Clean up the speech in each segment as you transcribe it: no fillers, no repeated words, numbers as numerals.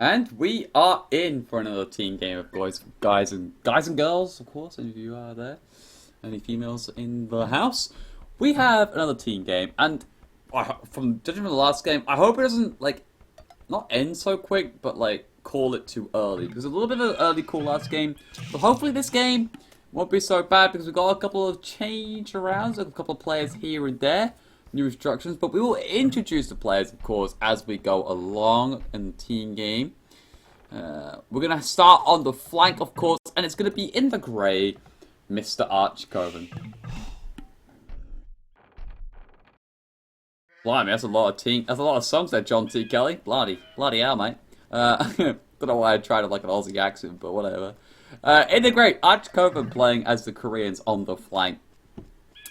And we are in for another team game of guys and girls, of course. Any of you are there? Any females in the house? We have another team game, and from judging from the last game, I hope it doesn't not end so quick, but call it too early because a little bit of an early call last game. But hopefully this game won't be so bad because we've got a couple of change arounds, a couple of players here and there. New instructions, but we will introduce the players, of course, as we go along in the team game. We're going to start on the flank, of course, and it's going to be in the grey, Mr. Archcoven. Blimey, that's a lot of songs there, John T. Kelly. Bloody hell, mate. Don't know why I tried an Aussie accent, but whatever. In the grey, Archcoven playing as the Koreans on the flank.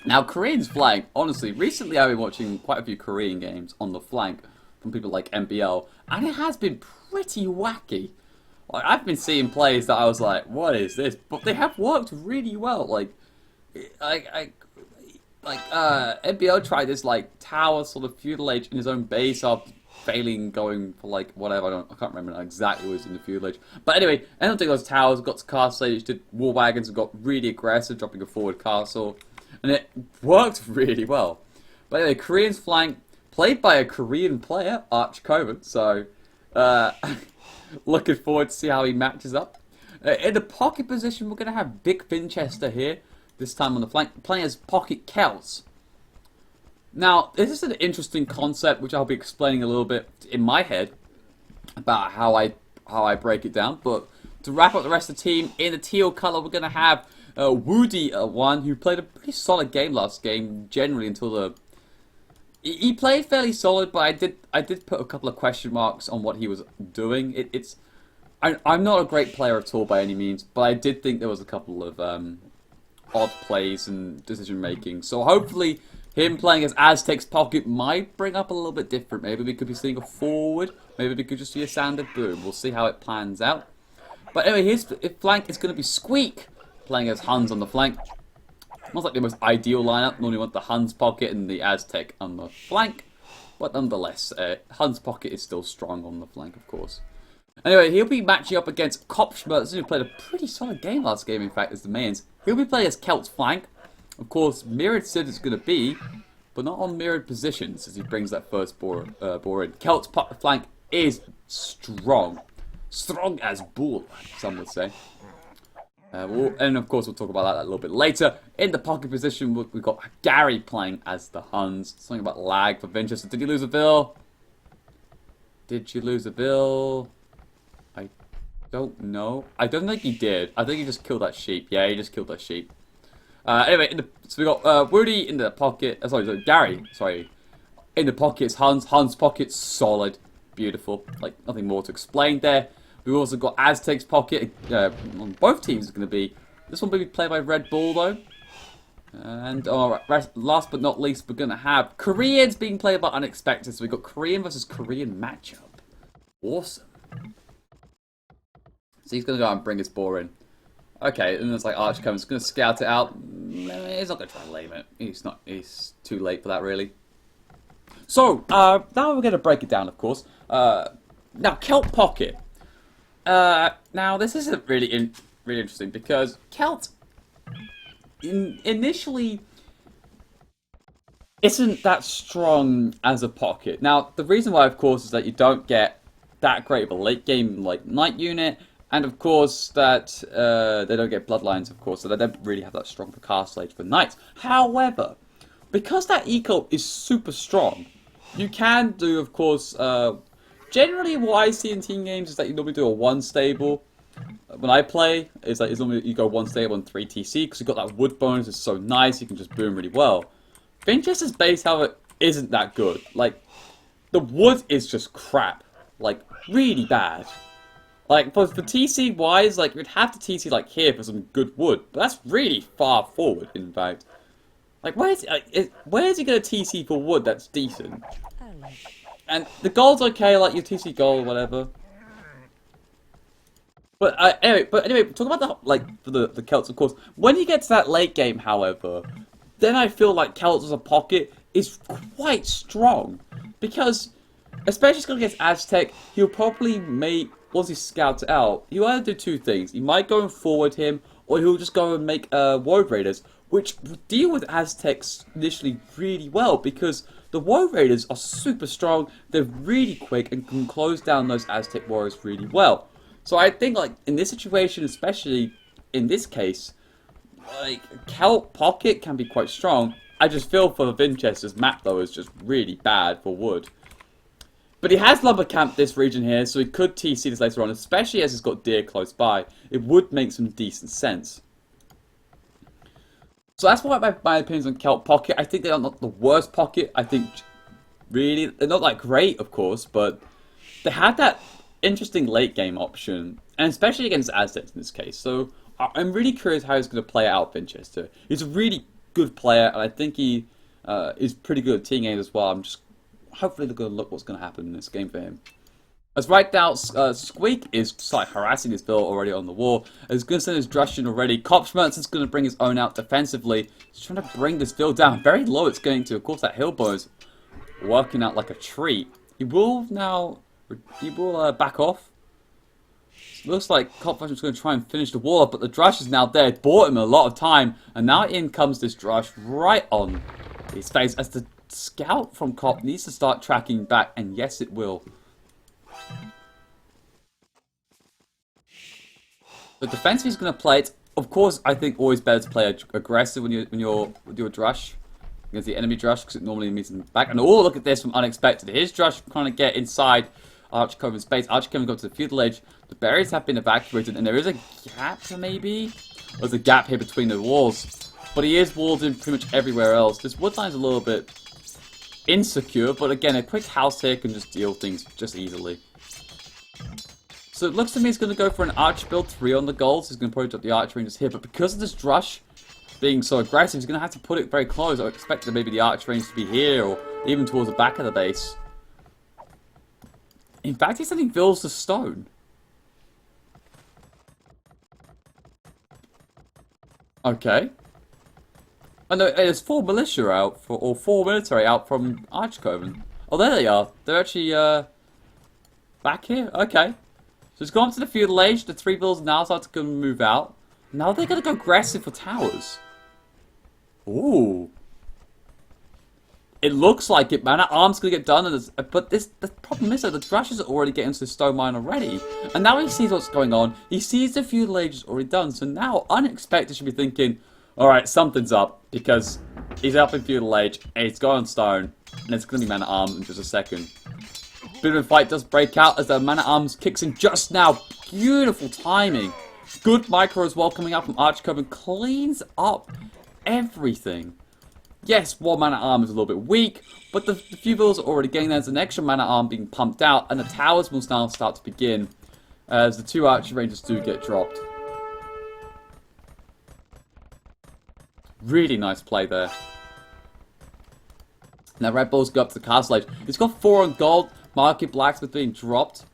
Now, Koreans flank, honestly, recently I've been watching quite a few Korean games on the flank from people like MBL, and it has been pretty wacky. I've been seeing plays that I was like, what is this? But they have worked really well. MBL tried this tower sort of feudal age in his own base after failing, going for whatever. I can't remember exactly what was in the feudal age. But anyway, ended up doing those towers, got to castle age, did war wagons, and got really aggressive, dropping a forward castle. And it worked really well. But anyway, Korean's flank, played by a Korean player, Archcoven. So, looking forward to see how he matches up. In the pocket position, we're going to have Vic Vinchester here. This time on the flank, playing as pocket Celts. Now, this is an interesting concept, which I'll be explaining a little bit in my head about how I break it down. But to wrap up the rest of the team, in the teal colour, we're going to have Woody, one who played a pretty solid game last game, generally until the. He played fairly solid, but I did put a couple of question marks on what he was doing. I'm not a great player at all by any means, but I did think there was a couple of odd plays and decision making. So hopefully, him playing as Aztec's pocket might bring up a little bit different. Maybe we could be seeing a forward. Maybe we could just see a standard boom. We'll see how it plans out. But anyway, his flank is going to be Squeak, playing as Huns on the flank. Not like the most ideal lineup. Normally want the Huns pocket and the Aztec on the flank. But nonetheless, Huns pocket is still strong on the flank, of course. Anyway, he'll be matching up against Kopschmerz, who played a pretty solid game last game, in fact, as the mains. He'll be playing as Celt's flank. Of course, mirrored Sid is going to be, but not on mirrored positions as he brings that first bore in. Celt's flank is strong. Strong as bull, some would say. And of course, we'll talk about that a little bit later. In the pocket position, we've got Gary playing as the Huns. Something about lag for Vinchester. Did you lose a bill? Did you lose a bill? I don't know. I don't think he did. I think he just killed that sheep. Yeah, he just killed that sheep. Anyway, so we got Woody in the pocket. Gary. Sorry. In the pocket is Huns. Huns pocket, solid. Beautiful. Nothing more to explain there. We've also got Aztec's pocket. On both teams is going to be. This one will be played by Red Bull, though. And last but not least, we're going to have Koreans being played by Unexpected. So we've got Korean versus Korean matchup. Awesome. So he's going to go out and bring his boar in. Okay, and it's Archcoven's going to scout it out. He's not going to try and lame it. He's too late for that, really. So, now we're going to break it down, of course. Now, Celt pocket. Now this isn't really interesting because Celt initially isn't that strong as a pocket. Now the reason why, of course, is that you don't get that great of a late game knight unit, and of course that they don't get bloodlines, of course, so they don't really have that strong for castle age for knights. However, because that eco is super strong, you can do, of course. Generally, what I see in team games is that you normally do a 1 stable. When I play, it's normally you go 1 stable and 3 TC because you've got that wood bonus. It's so nice, you can just boom really well. Vinchester's base, however, isn't that good. The wood is just crap. Really bad. For TC wise, you'd have to TC here for some good wood, but that's really far forward, in fact. Where's he going to TC for wood that's decent? And the gold's okay, your TC gold, whatever. But anyway, talk about the Celts, of course. When you get to that late game, however, then I feel like Celts as a pocket is quite strong because especially going against Aztec, he'll probably once he scouts it out, he'll either do two things. He might go and forward him, or he'll just go and make Road Raiders, which deal with Aztecs initially really well, because the Road Raiders are super strong, they're really quick, and can close down those Aztec warriors really well. So I think, like, in this situation, especially in this case, like, Celt Pocket can be quite strong. I just feel for Vinchester's map, though, is just really bad for wood. But he has lumber camped this region here, so he could TC this later on, especially as he's got deer close by. It would make some decent sense. So that's why my opinions on Celt Pocket. I think they're not the worst pocket. I think, really, they're not that great, of course, but they have that interesting late game option, and especially against Aztecs in this case. So I'm really curious how he's going to play out Vinchester. He's a really good player, and I think he is pretty good at team games as well. I'm just hopefully going to look what's going to happen in this game for him. As right now, Squeak is like harassing his bill already on the wall. He's going to send his Drush in already. Kopschmerz going to bring his own out defensively. He's trying to bring this bill down. Very low it's going to. Of course, that Hillbow is working out like a treat. He will now... He will back off. Looks like Kopschmerz is going to try and finish the wall up, but the Drush is now there. It bought him a lot of time. And now in comes this Drush right on his face as the scout from Cop needs to start tracking back. And yes, it will. The defense he's going to play it. Of course, I think always better to play aggressive when you're with your Drush against the enemy Drush, because it normally means him back. And oh, look at this from unexpected. His Drush trying to get inside Archcoven's base. Archcoven got to the feudal age. The berries have been evacuated, and there is a gap maybe. There's a gap here between the walls, but he is walled in pretty much everywhere else. This wood line's a little bit insecure, but again, a quick house here can just deal things just easily. So it looks to me he's going to go for an arch build 3 on the goals. He's going to probably drop the arch rangers here. But because of this Drush being so aggressive, he's going to have to put it very close. I expect that maybe the arch range to be here or even towards the back of the base. In fact, he's sending Vills to stone. Okay. Oh no, there's 4 militia out, or 4 military out from Archcoven. Oh, there they are. They're actually back here? Okay. So it's gone up to the feudal age. The 3 bills now start to move out. Now they're going to go aggressive for towers. Ooh. It looks like it, man. That arm's going to get done. But the problem is that the Drush is already getting to the stone mine already. And now he sees what's going on. He sees the feudal age is already done. So now, unexpected, should be thinking, alright, something's up. Because he's up in feudal age, and he's going on stone. And it's going to be man-at-arms in just a second. Bit of a fight does break out as the man-at-arms kicks in just now. Beautiful timing. Good micro as well coming out from Archcoven. Cleans up everything. Yes, one man-at-arm is a little bit weak, but the few bills are already getting there. There's an extra man-at-arm being pumped out, and the towers will now start to begin as the 2 archer rangers do get dropped. Really nice play there. Now Red Bulls go up to the castle age. He's got 4 on gold. Market Blacksmith being dropped.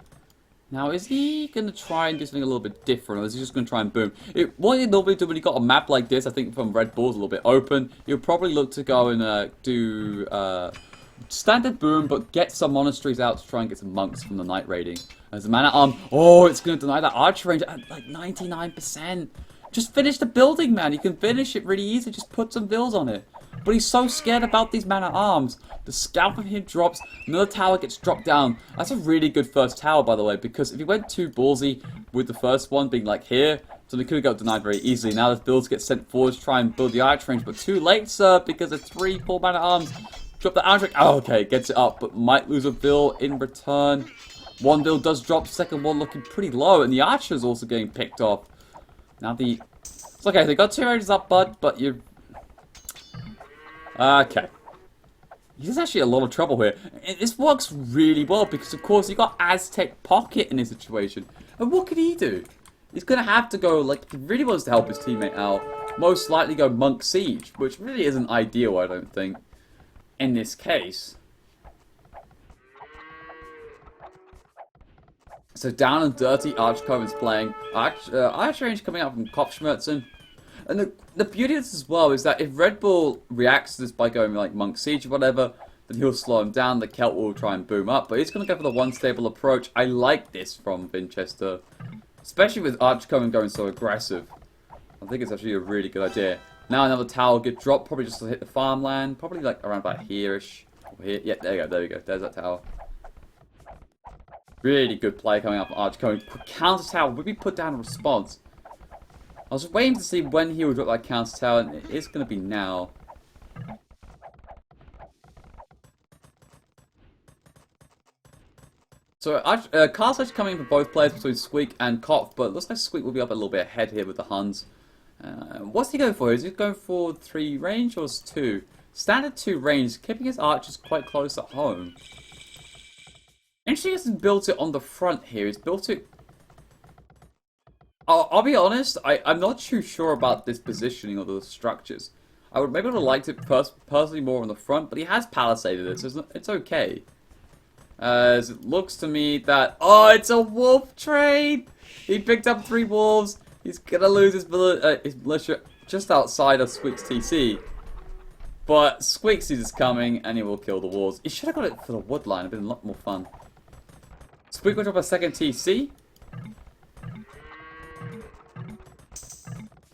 Now, is he going to try and do something a little bit different, or is he just going to try and boom? What he'd normally do when he got a map like this, I think from Red Bull's a little bit open, he'll probably look to go and do standard boom, but get some monasteries out to try and get some monks from the night raiding. As the man-at-arm, oh, it's going to deny that archer range at like 99%. Just finish the building, man. You can finish it really easily. Just put some bills on it. But he's so scared about these man-at-arms. The scout from him drops. Another tower gets dropped down. That's a really good first tower, by the way, because if he went too ballsy with the first one being like here, so they could have got denied very easily. Now the builds get sent forward to try and build the arch range, but too late, sir, because the 3 full man-at-arms drop the arch range. Oh, okay, gets it up, but might lose a bill in return. One bill does drop, second one looking pretty low, and the archer's also getting picked off. Now it's okay, they got 2 rangers up, bud, but you're... Okay. He's actually a lot of trouble here. This works really well because, of course, you got Aztec Pocket in this situation. And what could he do? He's going to have to go, like, he really wants to help his teammate out. Most likely go Monk Siege, which really isn't ideal, I don't think, in this case. So down and dirty, Archcoven's playing. Arch range coming out from Kopschmerz. And the beauty of this as well is that if Red Bull reacts to this by going like Monk Siege or whatever, then he'll slow him down. The Celt will try and boom up, but he's going to go for the one stable approach. I like this from Winchester, especially with Archcoven going so aggressive. I think it's actually a really good idea. Now another tower will get dropped, probably just to hit the farmland, probably like around about here-ish. Here. Yeah, there you go, there we go. There's that tower. Really good play coming up from Archcoven. Counter tower will be put down in response. I was waiting to see when he would drop that counter tower, and it is going to be now. So, Castle coming for both players between Squeak and Kopf, but it looks like Squeak will be up a little bit ahead here with the Huns. What's he going for? Is he going for 3 range or 2? Standard 2 range, keeping his archers quite close at home. Interesting, he hasn't built it on the front here. He's built it... I'll be honest, I'm not too sure about this positioning of the structures. I would maybe have liked it personally more on the front, but he has palisaded it, so it's okay. As it looks to me that... Oh, it's a wolf trade! He picked up 3 wolves. He's gonna lose his militia just outside of Squeak's TC. But Squeak sees this coming, and he will kill the wolves. He should have got it for the wood line. It'd been a lot more fun. Squeak will drop a second TC.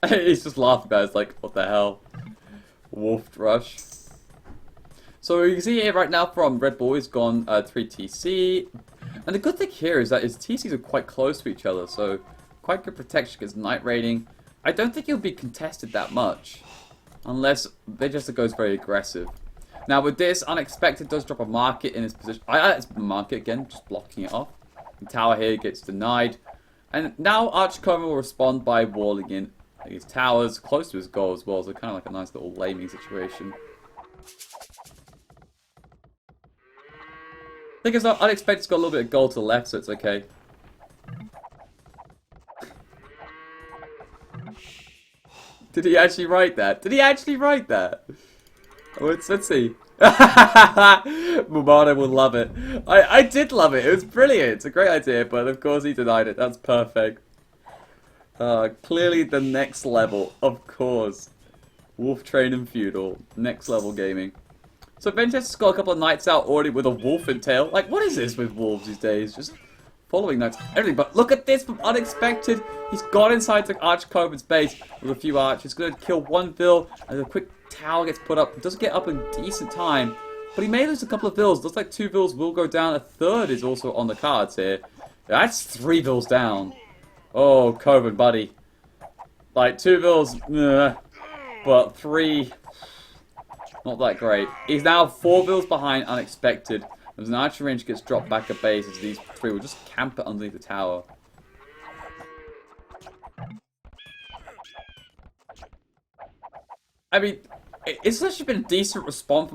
He's just laughing, guys. Like, what the hell? Wolf rush. So you can see here right now from Red Bull, he's gone 3 TC. And the good thing here is that his TCs are quite close to each other, so quite good protection against night raiding. I don't think he'll be contested that much, unless Vigester goes very aggressive. Now with this, Unexpected does drop a market in his position. It's a market again, just blocking it off. The tower here gets denied. And now Archcoven will respond by walling in his towers close to his goal as well, so kind of like a nice little laming situation. I think it's not Unexpected. It's got a little bit of gold to the left, so it's okay. Did he actually write that? Did he actually write that? Let's see. Mumano will love it. I did love it. It was brilliant. It's a great idea, but of course he denied it. That's perfect. Clearly the next level, of course. Wolf Train and Feudal. Next level gaming. So Vinchester's got a couple of knights out already with a wolf in tail. Like, what is this with wolves these days? Just following knights, everything. But look at this from Unexpected. He's got inside the Archcoven's base with a few archers. Going to kill 1 Vil, and a quick tower gets put up. It doesn't get up in decent time, but he may lose a couple of Vils. Looks like 2 Vils will go down. A 3rd is also on the cards here. That's 3 Vils down. Oh, Coven, buddy. Like, 2 Vils, but 3... not that great. He's now 4 Vils behind Unexpected. As an archer range gets dropped back a base, as these 3 will just camp it underneath the tower. I mean, it's actually been a decent response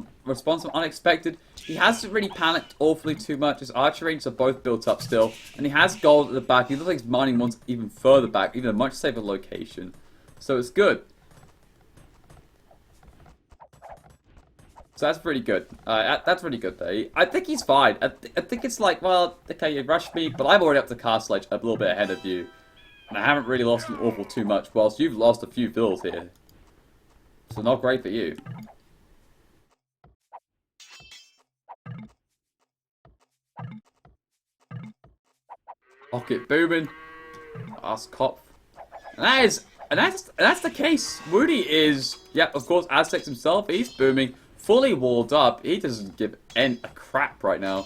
from Unexpected. He hasn't really panicked awfully too much. His archer ranges are both built up still. And he has gold at the back. He looks like he's mining ones even further back, even a much safer location. So it's good. So that's pretty good. That's really good, though. I think he's fine. I think it's like, well, okay, you rushed me, but I'm already up to Castle Edge a little bit ahead of you. And I haven't really lost an awful too much, whilst you've lost a few Vils here. So not great for you. Pocket booming. Ask Kopf. And that's the case. Moody is, yeah, of course, Aztecs himself. He's booming. Fully walled up. He doesn't give a crap right now.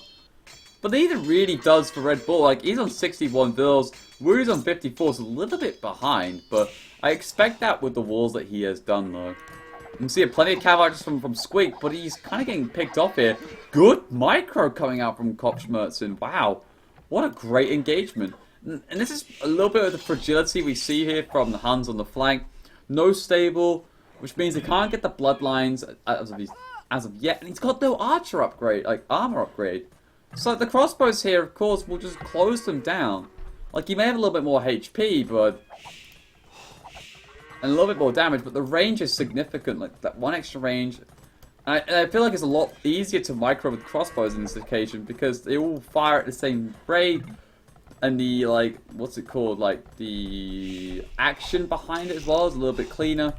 But neither really does for Red Bull. Like, he's on 61 Vils. Woody's on 54, so a little bit behind. But I expect that with the walls that he has done, though. You can see plenty of cav from Squeak, but he's kind of getting picked off here. Good micro coming out from Kopfschmerzen. Wow. What a great engagement. And this is a little bit of the fragility we see here from the Huns on the flank. No stable, which means they can't get the bloodlines as of yet. And he's got no archer upgrade, like armor upgrade. So the crossbows here, of course, will just close them down. Like, he may have a little bit more HP, but... and a little bit more damage, but the range is significant. Like, that 1 extra range. And I feel like it's a lot easier to micro with crossbows in this occasion, because they all fire at the same rate. And the, like, what's it called? Like, the action behind it as well is a little bit cleaner.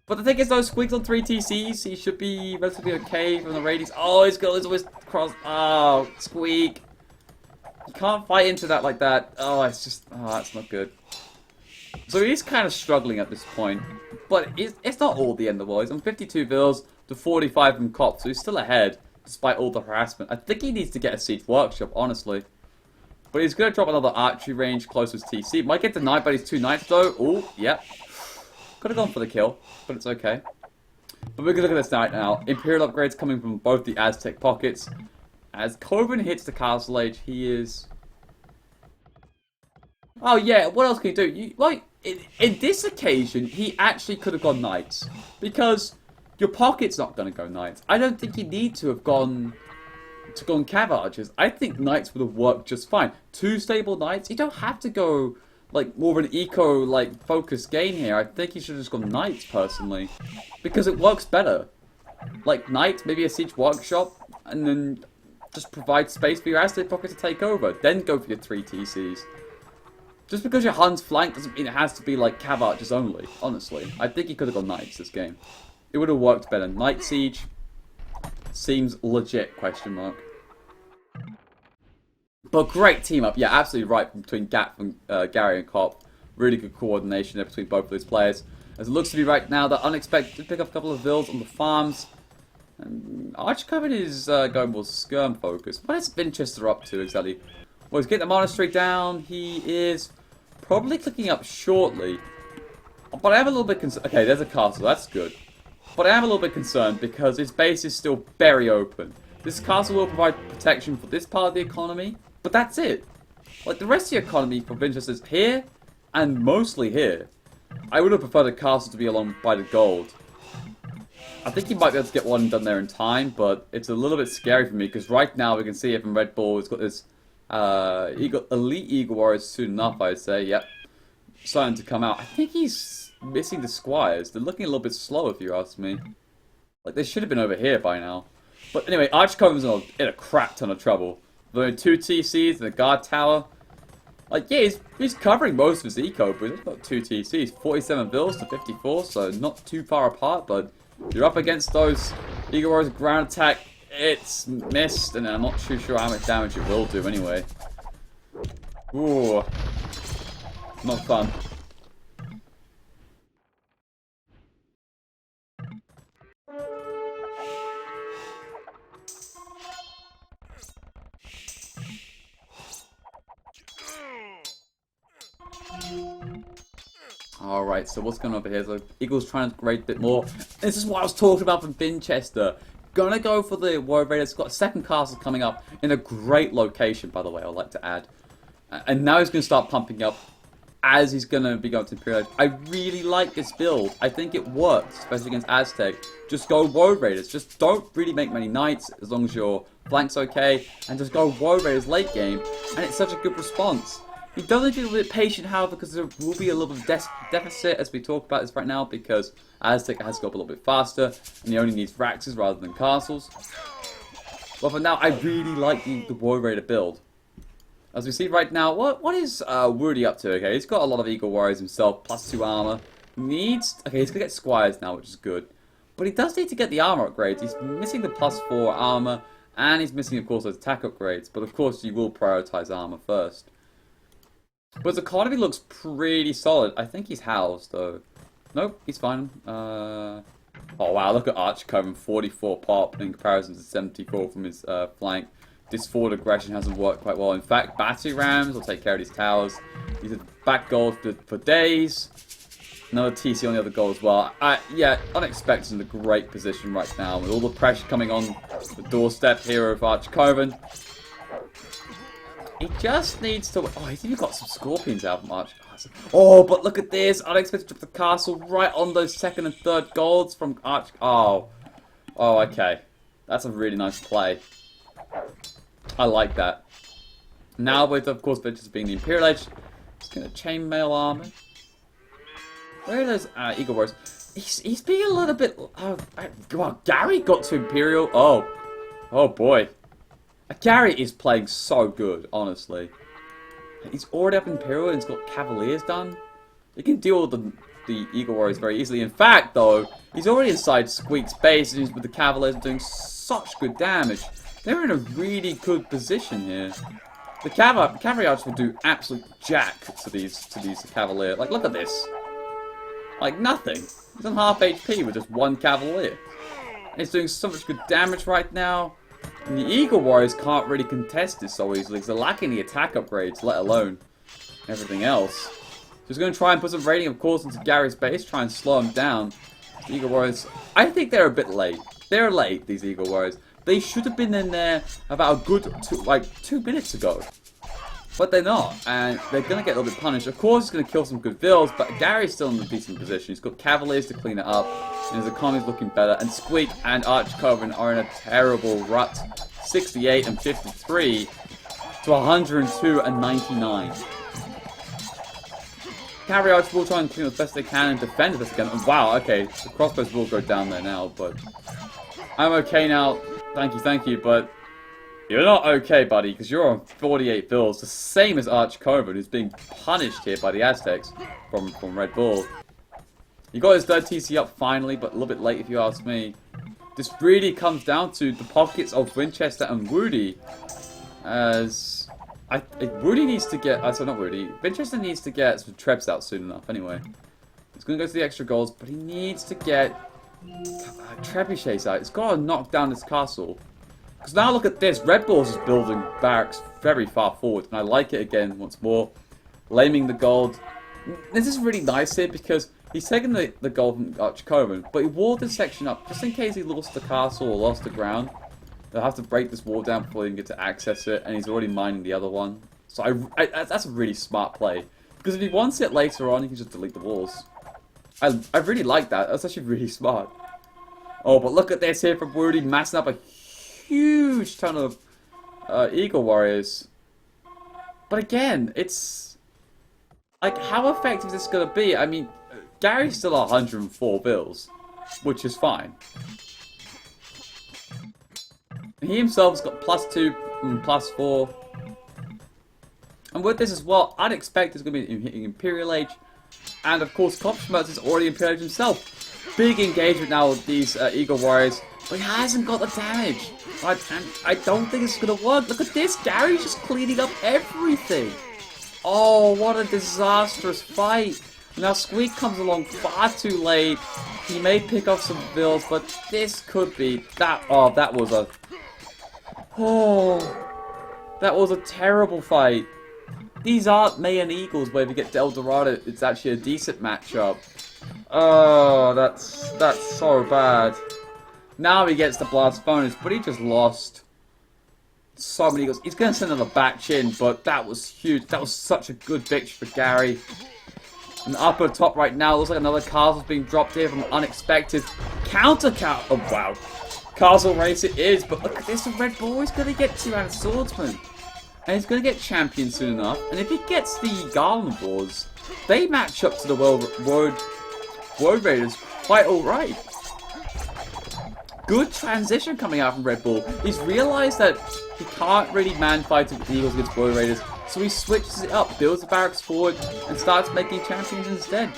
But the thing is, though, Squeak's on 3 TCs. He should be relatively okay from the radius. Oh, his goal is always cross. Oh, Squeak. You can't fight into that like that. Oh, it's just... Oh, that's not good. So he's kind of struggling at this point. But it's not all the end of the world. He's on 52 vills to 45 from Cop, so he's still ahead, despite all the harassment. I think he needs to get a Siege Workshop, honestly. But he's going to drop another archery range closest TC. Might get denied by these 2 knights, though. Oh, yep. Could have gone for the kill, but it's okay. But we're going to look at this knight now. Imperial upgrades coming from both the Aztec pockets. As Corbin hits the Castle Age, he is... Oh, yeah, what else can he do? In this occasion, he actually could have gone knights. Because your pocket's not going to go knights. I don't think you need to have gone cav archers. I think knights would have worked just fine. 2 stable knights, you don't have to go like more of an eco like focused game here. I think you should have just gone knights personally, because it works better. Like knights, maybe a siege workshop, and then just provide space for your Aztec pocket to take over. Then go for your 3 TCs. Just because your Hun's flank doesn't mean it has to be like cav archers only. Honestly, I think he could have gone knights this game. It would have worked better. Knight siege seems legit, question mark. But great team up. Yeah, absolutely right between Gap and Gary and Cop. Really good coordination there between both of those players. As it looks to be right now, they're unexpected to pick up a couple of vills on the farms. And Archcoven is going more skirm focused. What is Winchester up to exactly? Well, he's getting the monastery down. He is probably clicking up shortly. But I am a little bit concerned. Okay, there's a castle. That's good. But I am a little bit concerned because his base is still very open. This castle will provide protection for this part of the economy, but that's it. Like, the rest of the economy for Winchester is here, and mostly here. I would have preferred the castle to be along by the gold. I think he might be able to get one done there in time, but it's a little bit scary for me, because right now we can see it from Red Bull. It's got this elite Eagle Warriors soon enough, I'd say. Yep. Starting to come out. I think he's missing the squires. They're looking a little bit slow, if you ask me. Like, they should have been over here by now. But anyway, Archcoven's in a crap ton of trouble. There are 2 TCs and a guard tower. Like, yeah, he's covering most of his eco, but he's got 2 TCs. 47 vills to 54, so not too far apart, but you're up against those Eagle Warriors ground attack. It's missed, and I'm not too sure how much damage it will do anyway. Ooh. Not fun. Alright, so what's going on over here? So Eagle's trying to grade a bit more. This is what I was talking about from Winchester. Gonna go for the Warrior Raiders. Got a second castle coming up in a great location, by the way, I'd like to add. And now he's going to start pumping up as he's going to be going to Imperial. I really like this build. I think it works, especially against Aztec. Just go Warrior Raiders. Just don't really make many knights, as long as your flank's okay. And just go Warrior Raiders late game. And it's such a good response. He does need to be a little bit patient, however, because there will be a little bit of deficit as we talk about this right now, because Aztec has to go up a little bit faster, and he only needs Raxes rather than castles. But for now, I really like the Warrior Raider build. As we see right now, what is Woody up to? Okay, he's got a lot of Eagle Warriors himself, +2 armor. Okay, he's gonna get Squires now, which is good. But he does need to get the armor upgrades. He's missing the +4 armor, and he's missing, of course, those attack upgrades. But of course, you will prioritize armor first. But his economy looks pretty solid. I think he's housed, though. Nope, he's fine. Oh, wow, look at Archcoven, 44 pop in comparison to 74 from his flank. This forward aggression hasn't worked quite well. In fact, battery rams will take care of these towers. These are back goals for days. Another TC on the other goal as well. Yeah, Unexpected in a great position right now, with all the pressure coming on the doorstep here of Archcoven. He just needs to... Oh, he's even got some scorpions out from Arch. Oh, but look at this. Unexpected to drop the castle right on those second and third golds from Arch... Oh. Oh, okay. That's a really nice play. I like that. Now with, of course, Vintage being the Imperial Edge, he's going to chainmail armor. Where are those Eagle Warriors? He's being a little bit... well, Gary got to Imperial. Oh. Oh, boy. Gary is playing so good, honestly. He's already up Imperial and he's got Cavaliers done. He can deal with the Eagle Warriors very easily. In fact, though, he's already inside Squeak's base, and he's with the Cavaliers doing such good damage. They're in a really good position here. The Cavalry Archers will do absolute jack to these Cavalier. Like, look at this. Like, nothing. He's on half HP with just one Cavalier. And he's doing so much good damage right now. And the Eagle Warriors can't really contest this so easily because they're lacking the attack upgrades, let alone everything else. So he's going to try and put some raiding, of course, into Gary's base, try and slow him down. The Eagle Warriors, I think they're a bit late. They're late, these Eagle Warriors. They should have been in there about a good 2 minutes ago. But they're not, and they're going to get a little bit punished. Of course, he's going to kill some good vills, but Gary's still in a decent position. He's got Cavaliers to clean it up, and his economy's looking better. And Squeak and Archcoven are in a terrible rut. 68 and 53 to 102 and 99. Cavalry Archers will try and clean as best they can and defend as best they can. And wow, okay, the crossbows will go down there now, but I'm okay now. Thank you, but you're not okay, buddy, because you're on 48 bills, the same as Archcoven, who's being punished here by the Aztecs from Red Bull. He got his third TC up finally, but a little bit late if you ask me. This really comes down to the pockets of Winchester and Woody, as Woody needs to get, sorry, not Woody, Winchester needs to get some Trebs out soon enough anyway. He's going to go to the extra goals, but he needs to get trebuchets out. It's got to knock down this castle. Because now look at this, Red Bull's is building barracks very far forward, and I like it again once more. Laming the gold. This is really nice here because he's taken the gold from Archcoven, but he walled this section up just in case he lost the castle or lost the ground. They'll have to break this wall down before they can get to access it, and he's already mining the other one. So that's a really smart play. Because if he wants it later on, he can just delete the walls. I really like that. That's actually really smart. Oh, but look at this here from Woody, massing up a huge ton of Eagle Warriors. But again, it's like, how effective is this going to be? I mean, Gary's still 104 bills, which is fine. He himself's got +2 and +4. And with this as well, I'd expect it's going to be hitting Imperial Age. And of course, Kopschmerz is already Imperial Age himself. Big engagement now with these Eagle Warriors, but he hasn't got the damage. I don't think it's going to work. Look at this, Gary's just cleaning up everything. Oh, what a disastrous fight. Now Squeak comes along far too late. He may pick up some bills, but this could be that. Oh, that was a terrible fight. These aren't Mayan Eagles where if you get Del Dorado, it's actually a decent matchup. Oh, that's so bad. Now he gets the blast bonus, but he just lost. So many Eagles. He's going to send another batch in, but that was huge. That was such a good victory for Gary. And up at the top right now, looks like another castle's being dropped here from unexpected counter-count. Oh, wow. Castle race it is, but look at this. The Red Bull is going to get 2 swordsmen. And he's going to get champion soon enough. And if he gets the Garland Wars, they match up to the World Raiders quite alright. Good transition coming out from Red Bull. He's realised that he can't really man-fight with the Eagles against World Raiders, so he switches it up, builds the barracks forward, and starts making champions instead.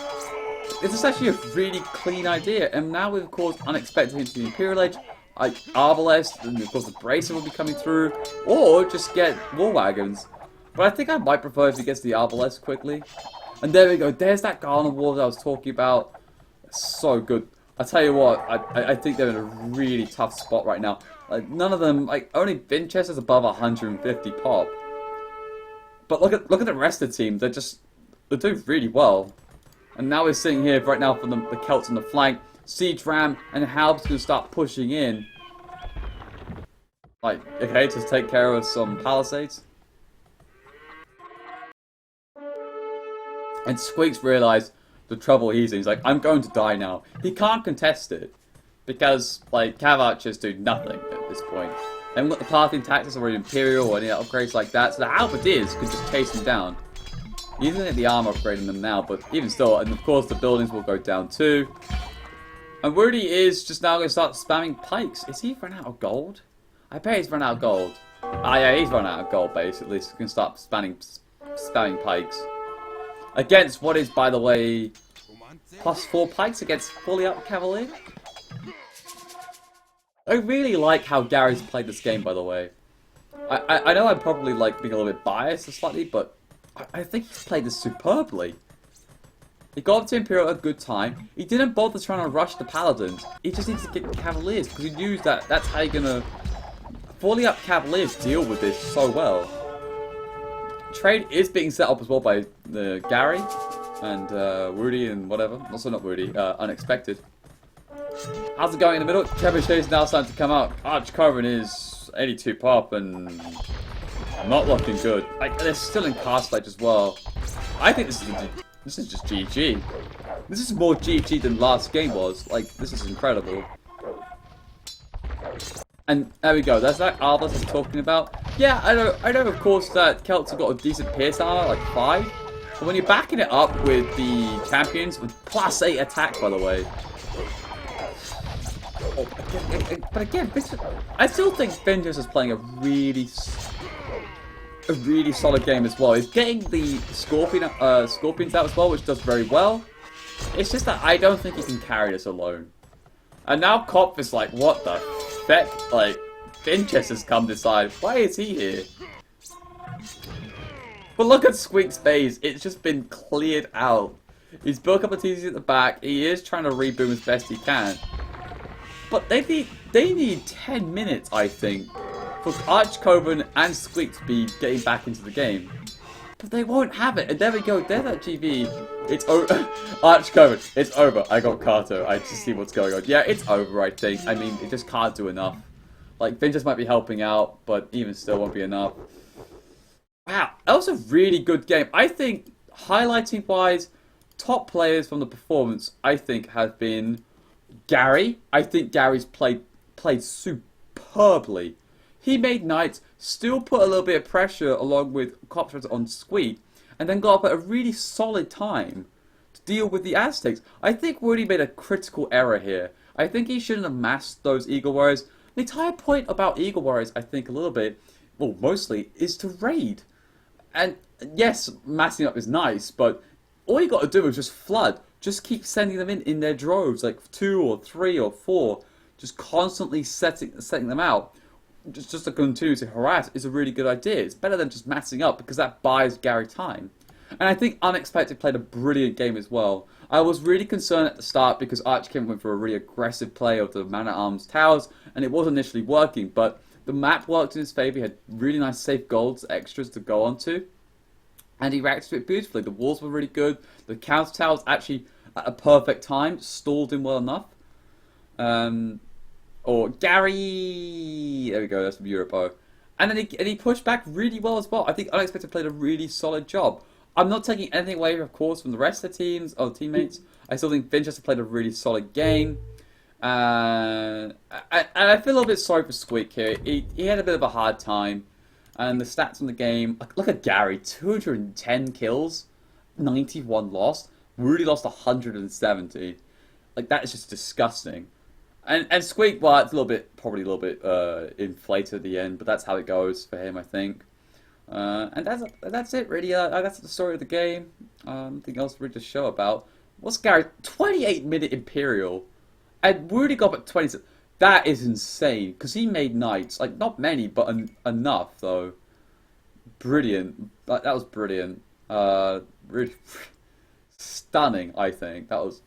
This is actually a really clean idea, and now we've, of course, unexpected into the Imperial Age, like Arbalest, and of course the Bracer will be coming through, or just get war wagons. But I think I might prefer if he gets the Arbalest quickly. And there we go, there's that Garland War that I was talking about. So good. I tell you what, I think they're in a really tough spot right now. Like, none of them, like, only Winchester's above 150 pop. But look at the rest of the team. They're doing really well. And now we're sitting here right now for the Celts on the flank. Siege Ram and Halb's going to start pushing in. Like, okay, just take care of some palisades. And Squeak's realised the trouble he's in. He's like, I'm going to die now. He can't contest it. Because, like, Cav Archers do nothing at this point. They haven't got the Parthian tactics or Imperial or any upgrades like that. So the Halberdiers could just chase him down. He's going to get the armor upgrade on them now, but even still, and of course the buildings will go down too. And Woody is just now going to start spamming pikes. Is he run out of gold? I bet he's run out of gold. Ah, yeah, he's run out of gold basically. So he can start spamming pikes. Against what is, by the way, +4 pikes against fully up Cavalier. I really like how Gary's played this game, by the way. I know I'm probably like being a little bit biased slightly, but I think he's played this superbly. He got up to Imperial at a good time. He didn't bother trying to rush the Paladins. He just needs to get the Cavaliers, because he knew that that's how you're gonna fully up Cavaliers deal with this so well. Trade is being set up as well by Gary and Rudy and whatever. Also not Rudy, Unexpected. How's it going in the middle? Trebuchet is now starting to come out. Archcoven is 82 pop and not looking good. Like, they're still in cast stage as well. I think this is just GG. This is more GG than last game was. Like, this is incredible. And there we go. That's that Arbalest is talking about. Yeah, I know of course that Celts have got a decent pierce armor, like 5. But when you're backing it up with the champions, with +8 attack, by the way. Oh, but again, I still think Vengeance is playing a really solid game as well. He's getting the Scorpions out as well, which does very well. It's just that I don't think he can carry this alone. And now Kopf is like, what the heck? Like, Vinchester has come to side. Why is he here? But look at Squeak's base. It's just been cleared out. He's built up a TC at the back. He is trying to reboom as best he can. But they need 10 minutes, I think, for Archcoven and Squeak to be getting back into the game. But they won't have it. And there we go. There's that GV. It's over. Archcoven, it's over. I got Kato. I just see what's going on. Yeah, it's over, I think. I mean, it just can't do enough. Like, Vinges might be helping out, but even still won't be enough. Wow, that was a really good game. I think, highlighting-wise, top players from the performance, I think, have been Gary. I think Gary's played superbly. He made Knights, still put a little bit of pressure along with Copsters on Squeak, and then got up at a really solid time to deal with the Aztecs. I think Woody made a critical error here. I think he shouldn't have masked those Eagle Warriors. The entire point about Eagle Warriors, I think a little bit, well mostly, is to raid. And yes, massing up is nice, but all you got to do is just flood. Just keep sending them in their droves, like 2 or 3 or 4. Just constantly setting them out. Just to continue to harass is a really good idea. It's better than just massing up because that buys Gary time. And I think Unexpected played a brilliant game as well. I was really concerned at the start because Archkin went for a really aggressive play of the Man-at-Arms towers and it was initially working, but the map worked in his favour. He had really nice safe golds extras to go onto. And he reacted to it beautifully. The walls were really good. The counter towers actually, at a perfect time, stalled him well enough. Or Gary, there we go, that's from Europo. And then he pushed back really well as well. I think Unexpected played a really solid job. I'm not taking anything away, of course, from the rest of the teams or teammates. I still think Vinchester played a really solid game. And I feel a little bit sorry for Squeak here. He had a bit of a hard time. And the stats on the game, look at Gary, 210 kills, 91 lost. Rudy lost 170. Like, that is just disgusting. And Squeak, well, it's probably a little bit inflated at the end, but that's how it goes for him, I think. And that's it, really. That's the story of the game. Nothing else really to show about. What's Gary? 28-minute Imperial. And Rudy got up at 20. That is insane, because he made Knights. Like, not many, but enough, though. Brilliant. That was brilliant. Really stunning, I think. That was